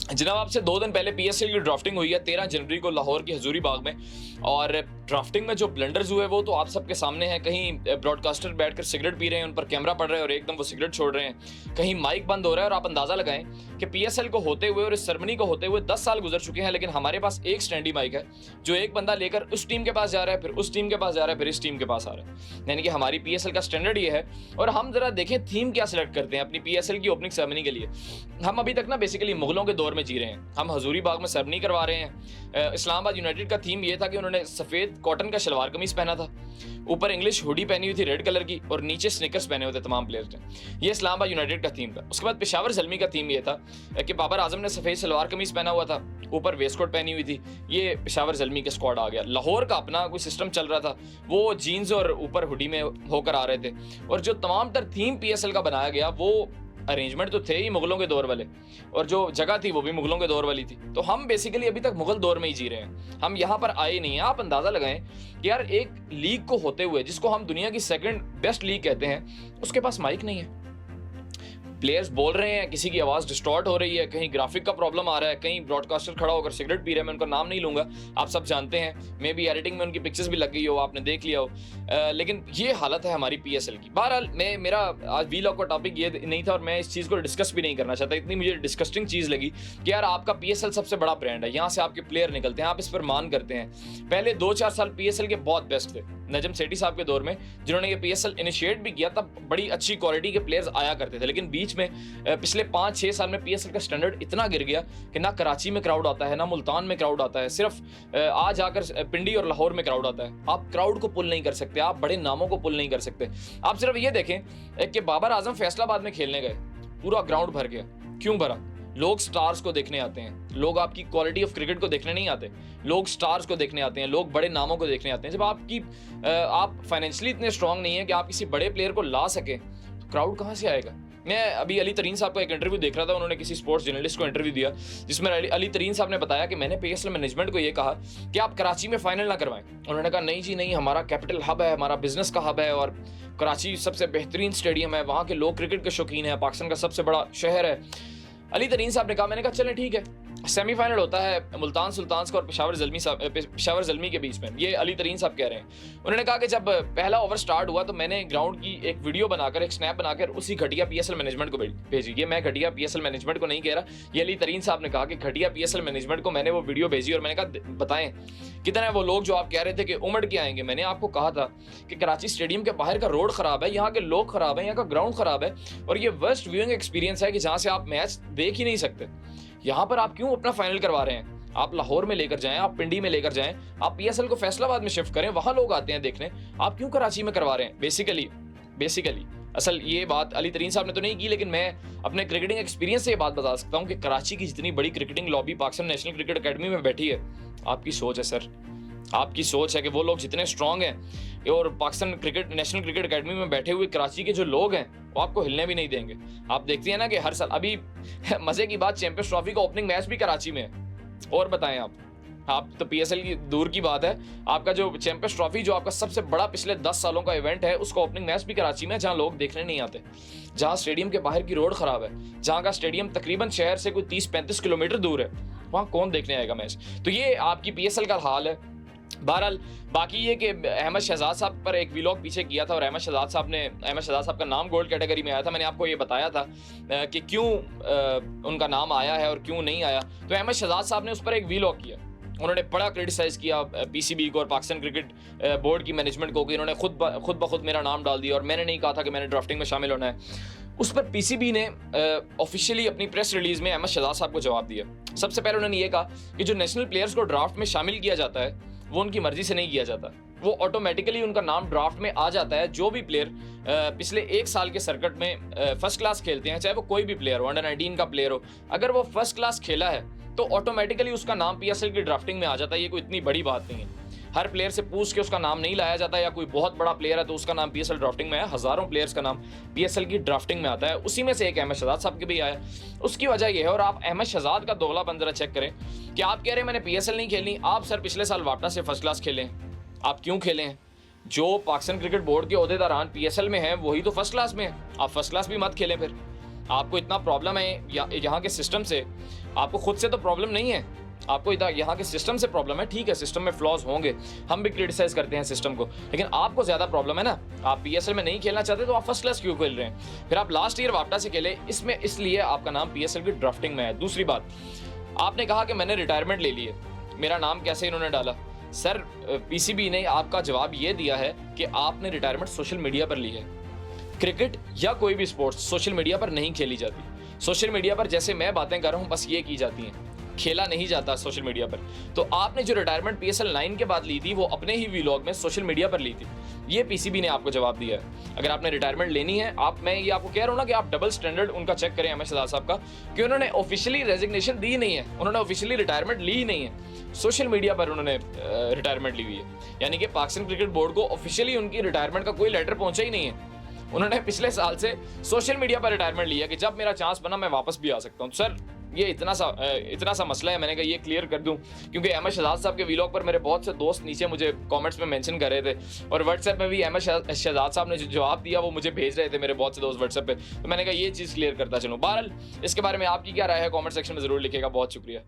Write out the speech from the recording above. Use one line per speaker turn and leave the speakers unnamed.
जनाब, आपसे 2 दिन पहले पीएसएल की ड्राफ्टिंग हुई है 13 जनवरी को लाहौर की हजूरी बाग में। और ड्राफ्टिंग में जो ब्लंडर्स हुए वो तो आप सबके सामने हैं। कहीं ब्रॉडकास्टर बैठकर सिगरेट पी रहे हैं, उन पर कैमरा पड़ रहा है और एकदम वो सिगरेट छोड़ रहे हैं। कहीं माइक बंद हो रहा है। और आप अंदाजा लगाएं कि पीएसएल को होते हुए और इस सेरेमनी को होते हुए 10 साल गुजर चुके हैं, लेकिन हमारे पास एक स्टैंडी माइक है जो एक बंदा लेकर उस टीम के पास जा रहा है, फिर उस टीम के पास जा रहा है, फिर इस टीम के पास आ रहा है। यानी कि हमारी पीएसएल का स्टैंडर्ड ये है। और हम जरा देखें थीम क्या सिलेक्ट करते हैं अपनी पीएसएल की ओपनिंग सेरेमनी के लिए। हम अभी तक ना बेसिकली मुगलों के दौर में जी रहे हैं। हम हजूरी बाग में सेरेमनी करवा रहे हैं। इस्लामाबाद यूनाइटेड का थीम ये था कि उन्होंने सफेद कॉटन का शलवार कमीज पहना था, ऊपर इंग्लिश हुडी पहनी हुई थी रेड कलर की, और नीचे स्निकर्स पहने हुए थे तमाम प्लेयर्स ने। ये इस्लामाबाद यूनाइटेड का थीम था। उसके बाद पेशावर ज़ल्मी का थीम ये था कि बाबर आजम ने सफेद शलवार कमीज पहना हुआ था, ऊपर वेस्ट कोट पहनी हुई थी। ये पेशावर ज़ल्मी के स्क्वाड आ गया। लाहौर का अपना कोई सिस्टम चल रहा था, वो जीन्स और ऊपर हुडी में होकर आ रहे थे। और जो तमाम तर थीम पीएसएल का बनाया गया वो अरेंजमेंट तो थे ही मुगलों के दौर वाले, और जो जगह थी वो भी मुगलों के दौर वाली थी। तो हम बेसिकली अभी तक मुगल दौर में ही जी रहे हैं, हम यहाँ पर आए नहीं हैं। आप अंदाजा लगाएं कि यार एक लीग को होते हुए, जिसको हम दुनिया की सेकंड बेस्ट लीग कहते हैं, उसके पास माइक नहीं है। प्लेयर्स बोल रहे हैं, किसी की आवाज़ डिस्टॉर्ट हो रही है, कहीं ग्राफिक का प्रॉब्लम आ रहा है, कहीं ब्रॉडकास्टर खड़ा होकर सिगरेट पी रहे हैं। मैं उनका नाम नहीं लूंगा, आप सब जानते हैं। मे बी एडिटिंग में उनकी पिक्चर्स भी लग गई हो, आपने देख लिया हो। लेकिन ये हालत है हमारी पीएसएल की। बहरहाल मेरा आज वीलॉग का टॉपिक ये नहीं था और मैं इस चीज़ को डिस्कस भी नहीं करना चाहता। इतनी मुझे डिस्कस्टिंग चीज़ लगी कि यार आपका पीएसएल सबसे बड़ा ब्रांड है, यहाँ से आपके प्लेयर निकलते हैं, आप इस पर मान करते हैं। पहले 2-4 साल पीएसएल के बहुत बेस्ट थे, नजम सेठी साहब के दौर में, जिन्होंने ये पीएसएल इनिशिएट भी किया, तब बड़ी अच्छी क्वालिटी के प्लेयर्स आया करते थे। लेकिन बीच में पिछले 5-6 साल में पीएसएल का स्टैंडर्ड इतना गिर गया कि ना कराची में क्राउड आता है, ना मुल्तान में क्राउड आता है, सिर्फ आज आकर पिंडी और लाहौर में क्राउड आता है। आप क्राउड को पुल नहीं कर सकते, आप बड़े नामों को पुल नहीं कर सकते। आप सिर्फ ये देखें कि बाबर आजम फैसलाबाद में खेलने गए, पूरा ग्राउंड भर गया। क्यों भरा? लोग स्टार्स को देखने आते हैं, लोग आपकी क्वालिटी ऑफ क्रिकेट को देखने नहीं आते, लोग स्टार्स को देखने आते हैं, लोग बड़े नामों को देखने आते हैं। जब आप फाइनेंशियली इतने स्ट्रांग नहीं है कि आप किसी बड़े प्लेयर को ला सके, तो क्राउड कहाँ से आएगा? मैं अभी अली तरीन साहब का एक इंटरव्यू देख रहा था, उन्होंने किसी स्पोर्ट्स जर्नलिस्ट को इंटरव्यू दिया, जिसमें अली तरीन साहब ने बताया कि मैंने पीएसएल मैनेजमेंट को ये कहा कि आप कराची में फाइनल ना करवाएं। उन्होंने कहा नहीं जी नहीं, हमारा कैपिटल हब है, हमारा बिजनेस का हब है, और कराची सबसे बेहतरीन स्टेडियम है, वहाँ के लोग क्रिकेट के शौकीन है, पाकिस्तान का सबसे बड़ा शहर है। अली तरीन साहब ने कहा, मैंने कहा चलें ठीक है, सेमीफाइनल होता है मुल्तान सुल्तान्स का और पेशावर ज़ल्मी के बीच में। ये अली तरीन साहब कह रहे हैं। उन्होंने कहा कि जब पहला ओवर स्टार्ट हुआ तो मैंने ग्राउंड की एक वीडियो बनाकर, एक स्नैप बनाकर उसी घटिया पीएसएल मैनेजमेंट को भेजी। ये मैं घटिया पीएसएल मैनेजमेंट को नहीं कह रहा, ये अली तरीन साहब ने कहा कि घटिया पीएसएल मैनेजमेंट को मैंने वो वीडियो भेजी और मैंने कहा बताएं कितने वो लोग जो आप कह रहे थे कि उमड़ के आएंगे। मैंने आपको कहा था कि कराची स्टेडियम के बाहर का रोड खराब है, यहाँ के लोग खराब है, यहाँ का ग्राउंड खराब है, और ये वर्स्ट व्यूइंग एक्सपीरियंस है कि जहाँ से आप मैच देख ही नहीं सकते। यहाँ पर आप क्यों अपना फाइनल करवा रहे हैं? आप लाहौर में लेकर जाएं, आप पिंडी में लेकर जाएं, आप पीएसएल को फैसलाबाद में शिफ्ट करें, वहां लोग आते हैं देखने। आप क्यों कराची में करवा रहे हैं? बेसिकली असल ये बात अली तरीन साहब ने तो नहीं की, लेकिन मैं अपने क्रिकेटिंग एक्सपीरियंस से ये बात बता सकता हूँ कि कराची की जितनी बड़ी cricketing lobby Pakistan national cricket academy में बैठी है, आपकी सोच है सर, आपकी सोच है कि वो लोग जितने स्ट्रांग हैं, और पाकिस्तान नेशनल क्रिकेट अकेडमी में बैठे हुए कराची के जो लोग हैं वो आपको हिलने भी नहीं देंगे। आप देखते हैं ना कि हर साल, अभी मजे की बात, चैंपियंस ट्रॉफी का ओपनिंग मैच भी कराची में है। और बताएं आप तो पीएसएल की दूर की बात है, आपका जो चैंपियंस ट्रॉफी जो आपका सबसे बड़ा पिछले 10 सालों का इवेंट है, उसका ओपनिंग मैच भी कराची में, जहां लोग देखने नहीं आते, जहां स्टेडियम के बाहर की रोड खराब है, जहां का स्टेडियम तकरीबन शहर से कोई 30-35 किलोमीटर दूर है, वहां कौन देखने आएगा मैच? तो ये आपकी पीएसएल का हाल है। बहरहाल बाकी ये कि अहमद शहजाद साहब पर एक व्लॉग पीछे किया था और अहमद शहजाद साहब का नाम गोल्ड कैटेगरी में आया था। मैंने आपको ये बताया था कि क्यों उनका नाम आया है और क्यों नहीं आया। तो अहमद शहजाद साहब ने उस पर एक व्लॉग किया, उन्होंने बड़ा क्रिटिसाइज़ किया पीसीबी को और पाकिस्तान क्रिकेट बोर्ड की मैनेजमेंट को कि इन्होंने खुद ब खुद मेरा नाम डाल दिया और मैंने नहीं कहा था कि मैंने ड्राफ्टिंग में शामिल होना है। उस पर पीसीबी ने ऑफिशियली अपनी प्रेस रिलीज में अहमद शहजाद साहब को जवाब दिया। सबसे पहले उन्होंने ये कहा कि जो नेशनल प्लेयर्स को ड्राफ्ट में शामिल किया जाता है वो उनकी मर्जी से नहीं किया जाता, वो ऑटोमेटिकली उनका नाम ड्राफ्ट में आ जाता है। जो भी प्लेयर पिछले 1 साल के सर्किट में फर्स्ट क्लास खेलते हैं, चाहे वो कोई भी प्लेयर हो, अंडर 19 का प्लेयर हो, अगर वो फर्स्ट क्लास खेला है तो ऑटोमेटिकली उसका नाम पीएसएल की ड्राफ्टिंग में आ जाता है। ये कोई इतनी बड़ी बात नहीं है। हर प्लेयर से पूछ के उसका नाम नहीं लाया जाता, या कोई बहुत बड़ा प्लेयर है तो उसका नाम पीएसएल ड्राफ्टिंग में है। हजारों प्लेयर्स का नाम पीएसएल की ड्राफ्टिंग में आता है, उसी में से एक अहमद शहजाद साहब के भी आया। उसकी वजह यह है, और आप अहमद शहजाद का दोगलापन जरा चेक करें कि आप कह रहे हैं मैंने पीएसएल नहीं खेलनी, आप सर पिछले साल वापटा से फर्स्ट क्लास खेले हैं, आप क्यों खेले हैं? जो पाकिस्तान क्रिकेट बोर्ड के ओहदेदारान पीएसएल में हैं वही तो फर्स्ट क्लास में है, आप फर्स्ट क्लास भी मत खेलें। फिर आपको इतना प्रॉब्लम है यहाँ के सिस्टम से आपको खुद से तो प्रॉब्लम नहीं है, आपको यहाँ के सिस्टम से प्रॉब्लम है। ठीक है, सिस्टम में फ्लॉज होंगे, हम भी क्रिटिसाइज करते हैं सिस्टम को, लेकिन आपको ज्यादा प्रॉब्लम है ना। आप पीएसएल में नहीं खेलना चाहते तो आप फर्स्ट क्लास क्यों खेल रहे हैं? फिर आप लास्ट ईयर वापटा से खेले, इसमें इसलिए आपका नाम पीएसएल की ड्राफ्टिंग में है। दूसरी बात, आपने कहा कि मैंने रिटायरमेंट ले ली है, मेरा नाम कैसे इन्होंने डाला? सर, पीसीबी ने आपका जवाब ये दिया है कि आपने रिटायरमेंट सोशल मीडिया पर ली है। क्रिकेट या कोई भी स्पोर्ट्स सोशल मीडिया पर नहीं खेली जाती। सोशल मीडिया पर जैसे मैं बातें कर रहा हूं बस ये की जाती हैं, खेला नहीं जाता सोशल मीडिया पर। तो आपने जो रिटायरमेंट पीएसएल 9 के बाद ली थी वो अपने ही व्लॉग में सोशल मीडिया पर ली थी। ये पीसीबी ने आपको जवाब दिया है। अगर आपने रिटायरमेंट लेनी है, मैं ये आपको कह रहा हूं ना कि आप डबल स्टैंडर्ड उनका चेक करें, एमएस शहजाद साहब का, कि उन्होंने ऑफिशियली रेजिग्नेशन दी नहीं है, उन्होंने ऑफिशियली रिटायरमेंट ली ही नहीं है, सोशल मीडिया पर उन्होंने रिटायरमेंट ली हुई है। यानी कि पाकिस्तान क्रिकेट बोर्ड को ऑफिशियली उनकी रिटायरमेंट का कोई लेटर पहुंचा ही नहीं है। उन्होंने पिछले साल से सोशल मीडिया पर रिटायरमेंट लिया कि जब मेरा चांस बना मैं वापस भी आ सकता हूं। सर, ये इतना सा मसला है, मैंने कहा ये क्लियर कर दूं, क्योंकि अहमद शहजाद साहब के व्लॉग पर मेरे बहुत से दोस्त नीचे मुझे कमेंट्स में मेंशन कर रहे थे, और व्हाट्सएप में भी अहमद शहजाद साहब ने जो जवाब दिया वो मुझे भेज रहे थे मेरे बहुत से दोस्त व्हाट्सएप पे। तो मैंने कहा ये चीज़ क्लियर करता चलूं। बहरहाल, इसके बारे में आपकी क्या राय है कमेंट सेक्शन में जरूर लिखिएगा। बहुत शुक्रिया।